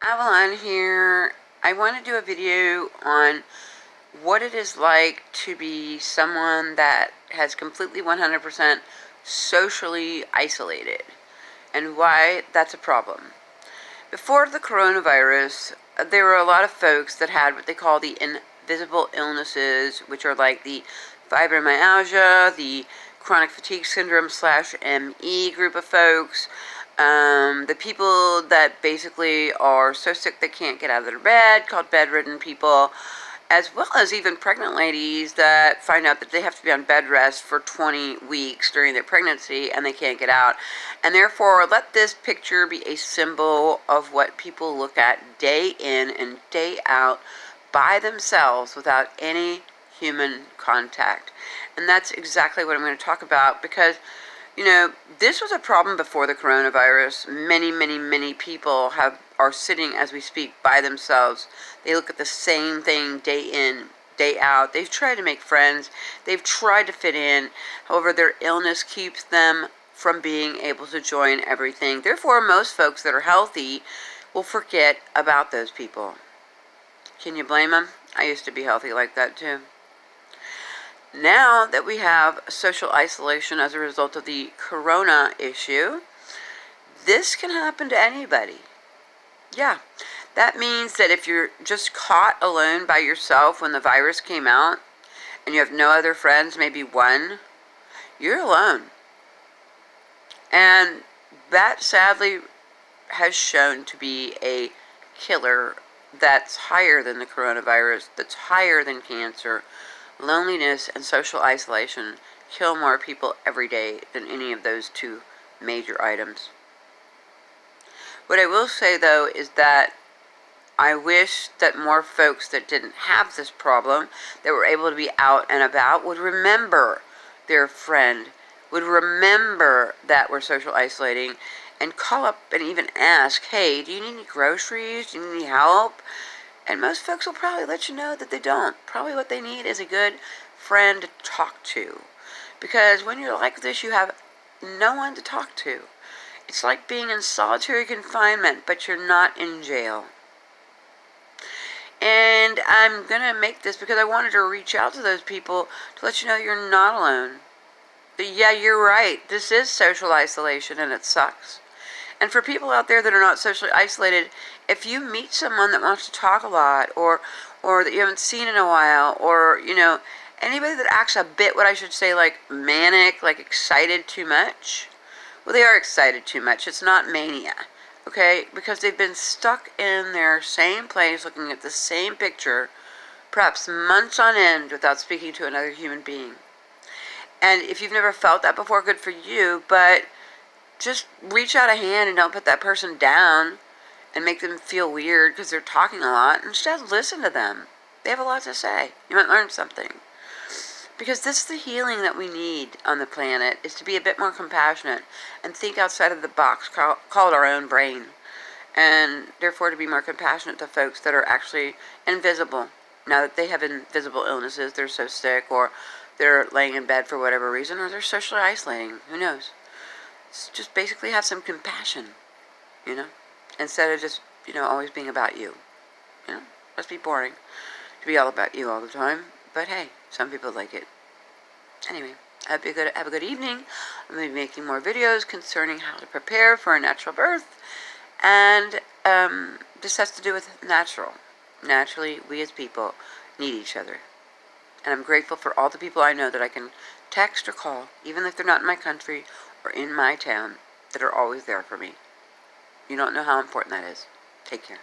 Avalon here. I want to do a video on what it is like to be someone that has completely 100% socially isolated and why that's a problem. Before the coronavirus, there were a lot of folks that had what they call the invisible illnesses, which are like the fibromyalgia, the chronic fatigue syndrome / ME group of folks, the people that basically are so sick they can't get out of their bed, called bedridden people, as well as even pregnant ladies that find out that they have to be on bed rest for 20 weeks during their pregnancy and they can't get out. And therefore, let this picture be a symbol of what people look at day in and day out by themselves without any human contact. And that's exactly what I'm going to talk about because this was a problem before the coronavirus. Many people are sitting as we speak by themselves. They look at the same thing day in, day out. They've tried to make friends. They've tried to fit in. However, their illness keeps them from being able to join everything. Therefore, most folks that are healthy will forget about those people. Can you blame them? I used to be healthy like that too. Now that we have social isolation as a result of the corona issue, this can happen to anybody. Yeah, that means that if you're just caught alone by yourself when the virus came out and you have no other friends, maybe one, you're alone. And that sadly has shown to be a killer that's higher than the coronavirus, that's higher than cancer. Loneliness and social isolation kill more people every day than any of those two major items. What I will say, though, is that I wish that more folks that didn't have this problem, that were able to be out and about, would remember their friend, would remember that we're social isolating, and call up and even ask, hey, do you need any groceries? Do you need any help? And most folks will probably let you know that they don't. Probably what they need is a good friend to talk to. Because when you're like this, you have no one to talk to. It's like being in solitary confinement, but you're not in jail. And I'm going to make this because I wanted to reach out to those people to let you know you're not alone. But yeah, you're right. This is social isolation and it sucks. And for people out there that are not socially isolated, if you meet someone that wants to talk a lot or that you haven't seen in a while, or, anybody that acts a bit, what I should say, like manic, like excited too much, well, they are excited too much. It's not mania, okay? Because they've been stuck in their same place looking at the same picture, perhaps months on end without speaking to another human being. And if you've never felt that before, good for you, but just reach out a hand and don't put that person down and make them feel weird because they're talking a lot. Instead, listen to them. They have a lot to say. You might learn something. Because this is the healing that we need on the planet, is to be a bit more compassionate and think outside of the box called our own brain. And therefore to be more compassionate to folks that are actually invisible. Now that they have invisible illnesses, they're so sick, or they're laying in bed for whatever reason, or they're socially isolating. Who knows? Just basically have some compassion, instead of just, always being about you. Must be boring to be all about you all the time. But hey, some people like it. Anyway, have a good evening. I'm going to be making more videos concerning how to prepare for a natural birth. And this has to do with natural. Naturally, we as people need each other. And I'm grateful for all the people I know that I can text or call, even if they're not in my country or in my town, that are always there for me. You don't know how important that is. Take care.